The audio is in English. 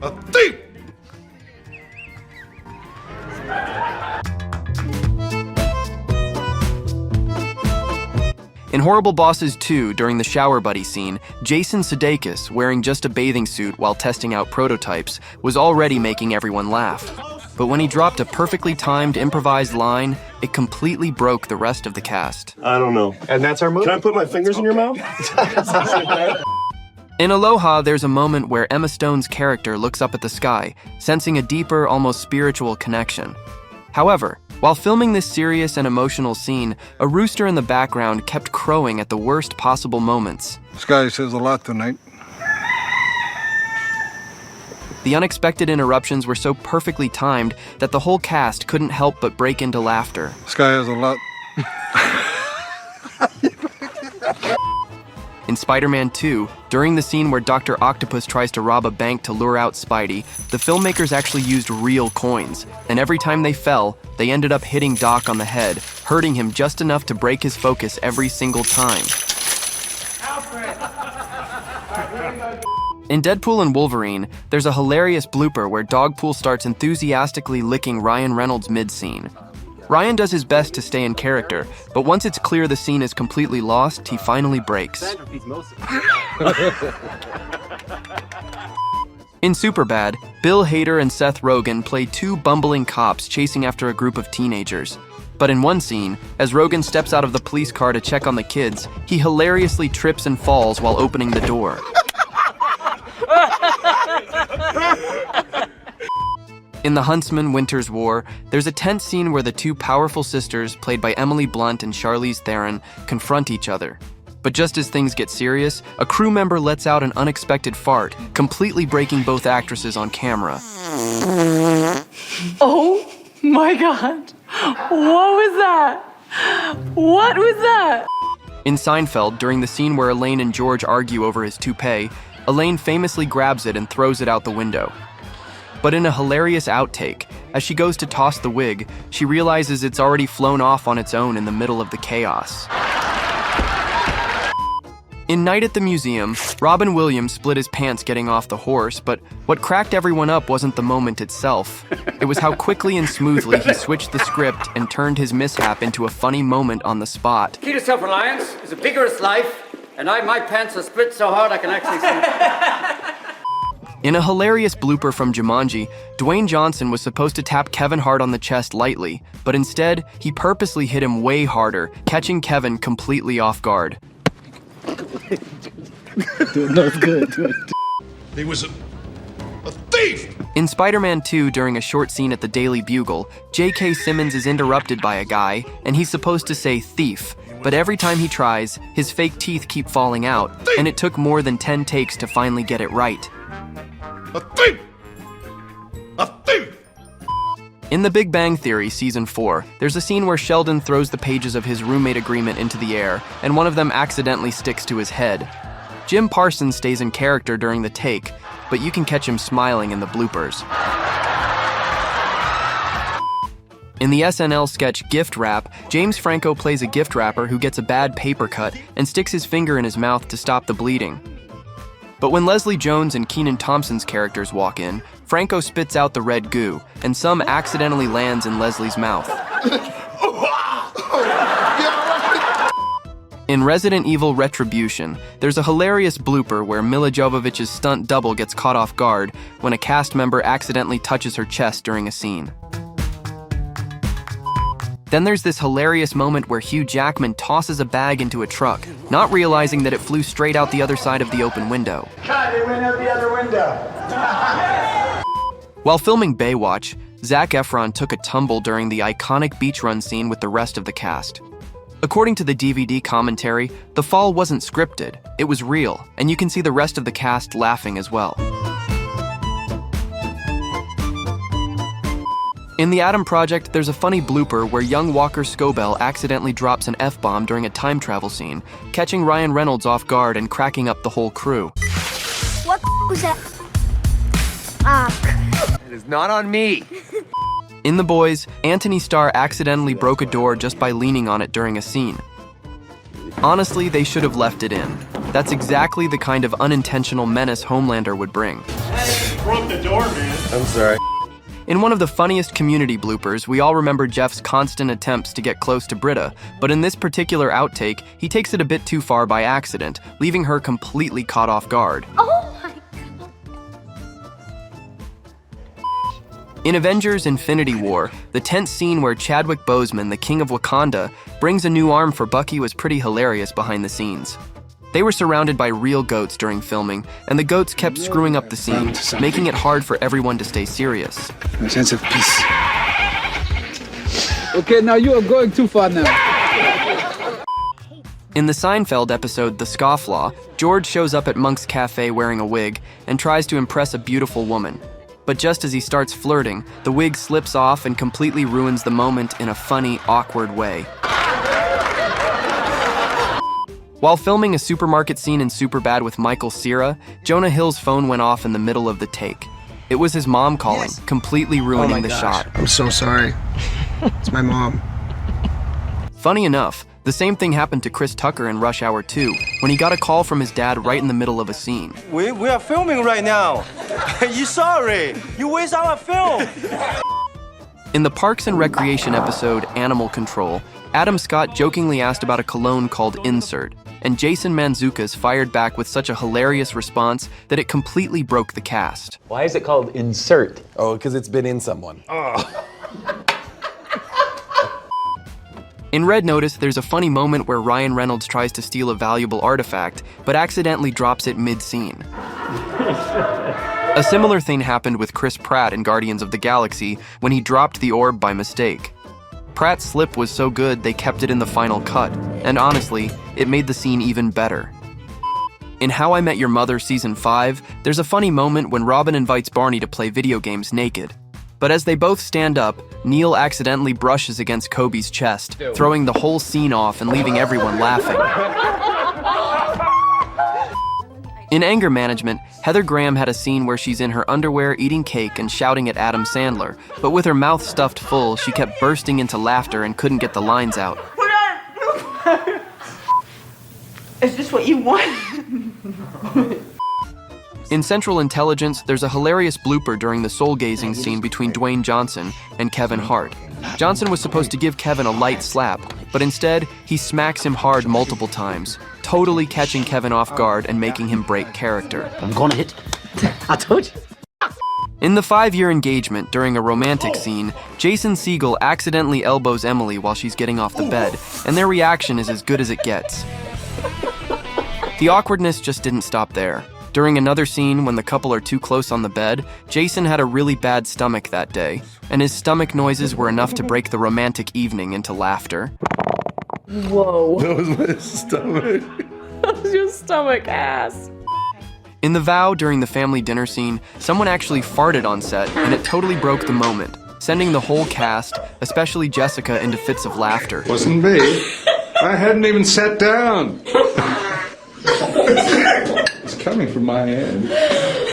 A thief! In Horrible Bosses 2, during the shower buddy scene, Jason Sudeikis, wearing just a bathing suit while testing out prototypes, was already making everyone laugh. But when he dropped a perfectly timed improvised line, it completely broke the rest of the cast. I don't know. And that's our movie. Can I put my fingers in your mouth? In Aloha, there's a moment where Emma Stone's character looks up at the sky, sensing a deeper, almost spiritual connection. However, while filming this serious and emotional scene, a rooster in the background kept crowing at the worst possible moments. This guy says a lot tonight. The unexpected interruptions were so perfectly timed that the whole cast couldn't help but break into laughter. This guy has a lot. In Spider-Man 2, during the scene where Dr. Octopus tries to rob a bank to lure out Spidey, the filmmakers actually used real coins, and every time they fell, they ended up hitting Doc on the head, hurting him just enough to break his focus every single time. In Deadpool and Wolverine, there's a hilarious blooper where Dogpool starts enthusiastically licking Ryan Reynolds mid-scene. Ryan does his best to stay in character, but once it's clear the scene is completely lost, he finally breaks. In Superbad, Bill Hader and Seth Rogen play two bumbling cops chasing after a group of teenagers. But in one scene, as Rogen steps out of the police car to check on the kids, he hilariously trips and falls while opening the door. In The Huntsman: Winter's War, there's a tense scene where the two powerful sisters, played by Emily Blunt and Charlize Theron, confront each other. But just as things get serious, a crew member lets out an unexpected fart, completely breaking both actresses on camera. Oh my God! What was that? What was that? In Seinfeld, during the scene where Elaine and George argue over his toupee, Elaine famously grabs it and throws it out the window. But in a hilarious outtake, as she goes to toss the wig, she realizes it's already flown off on its own in the middle of the chaos. In Night at the Museum, Robin Williams split his pants getting off the horse, but what cracked everyone up wasn't the moment itself. It was how quickly and smoothly he switched the script and turned his mishap into a funny moment on the spot. Key to self-reliance is a vigorous life, and my pants are split so hard I can actually see. In a hilarious blooper from Jumanji, Dwayne Johnson was supposed to tap Kevin Hart on the chest lightly, but instead, he purposely hit him way harder, catching Kevin completely off guard. No, it's good. He was a thief! In Spider-Man 2, during a short scene at the Daily Bugle, J.K. Simmons is interrupted by a guy, and he's supposed to say thief, but every time he tries, his fake teeth keep falling out, and it took more than 10 takes to finally get it right. A thief! A thief! In The Big Bang Theory Season 4, there's a scene where Sheldon throws the pages of his roommate agreement into the air, and one of them accidentally sticks to his head. Jim Parsons stays in character during the take, but you can catch him smiling in the bloopers. In the SNL sketch Gift Wrap, James Franco plays a gift wrapper who gets a bad paper cut and sticks his finger in his mouth to stop the bleeding. But when Leslie Jones and Kenan Thompson's characters walk in, Franco spits out the red goo, and some accidentally lands in Leslie's mouth. In Resident Evil Retribution, there's a hilarious blooper where Mila Jovovich's stunt double gets caught off guard when a cast member accidentally touches her chest during a scene. Then there's this hilarious moment where Hugh Jackman tosses a bag into a truck, not realizing that it flew straight out the other side of the open window. God, it went out the other window. While filming Baywatch, Zac Efron took a tumble during the iconic beach run scene with the rest of the cast. According to the DVD commentary, the fall wasn't scripted, it was real, and you can see the rest of the cast laughing as well. In The Adam Project, there's a funny blooper where young Walker Scobell accidentally drops an F-bomb during a time travel scene, catching Ryan Reynolds off guard and cracking up the whole crew. What was that? It is not on me. In The Boys, Anthony Starr accidentally broke a door just by leaning on it during a scene. Honestly, they should have left it in. That's exactly the kind of unintentional menace Homelander would bring. Broke the door, man. I'm sorry. In one of the funniest community bloopers, we all remember Jeff's constant attempts to get close to Britta, but in this particular outtake, he takes it a bit too far by accident, leaving her completely caught off guard. Oh my god. In Avengers Infinity War, the tense scene where Chadwick Boseman, the King of Wakanda, brings a new arm for Bucky was pretty hilarious behind the scenes. They were surrounded by real goats during filming, and the goats kept screwing up the scene, making it hard for everyone to stay serious. A sense of peace. Okay, now you are going too far now. In the Seinfeld episode The Scofflaw, George shows up at Monk's cafe wearing a wig and tries to impress a beautiful woman. But just as he starts flirting, the wig slips off and completely ruins the moment in a funny, awkward way. While filming a supermarket scene in Superbad with Michael Cera, Jonah Hill's phone went off in the middle of the take. It was his mom calling, completely ruining the shot. I'm so sorry. It's my mom. Funny enough, the same thing happened to Chris Tucker in Rush Hour 2, when he got a call from his dad right in the middle of a scene. We are filming right now. You sorry. You waste our film. In the Parks and Recreation episode Animal Control, Adam Scott jokingly asked about a cologne called Insert, and Jason Mantzoukas fired back with such a hilarious response that it completely broke the cast. Why is it called insert? Oh, because it's been in someone. In Red Notice, there's a funny moment where Ryan Reynolds tries to steal a valuable artifact, but accidentally drops it mid-scene. A similar thing happened with Chris Pratt in Guardians of the Galaxy when he dropped the orb by mistake. Pratt's slip was so good they kept it in the final cut, and honestly, it made the scene even better. In How I Met Your Mother Season 5, there's a funny moment when Robin invites Barney to play video games naked. But as they both stand up, Neil accidentally brushes against Kobe's chest, throwing the whole scene off and leaving everyone laughing. In Anger Management, Heather Graham had a scene where she's in her underwear eating cake and shouting at Adam Sandler, but with her mouth stuffed full, she kept bursting into laughter and couldn't get the lines out. Is this what you want? In Central Intelligence, there's a hilarious blooper during the soul-gazing scene between Dwayne Johnson and Kevin Hart. Johnson was supposed to give Kevin a light slap, but instead, he smacks him hard multiple times, totally catching Kevin off guard and making him break character. I'm gonna hit. I told you. In the 5-year engagement during a romantic scene, Jason Segel accidentally elbows Emily while she's getting off the bed, and their reaction is as good as it gets. The awkwardness just didn't stop there. During another scene, when the couple are too close on the bed, Jason had a really bad stomach that day, and his stomach noises were enough to break the romantic evening into laughter. Whoa. That was my stomach. How's your stomach, ass? In The Vow, during the family dinner scene, someone actually farted on set, and it totally broke the moment, sending the whole cast, especially Jessica, into fits of laughter. Wasn't me. I hadn't even sat down. It's coming from my end.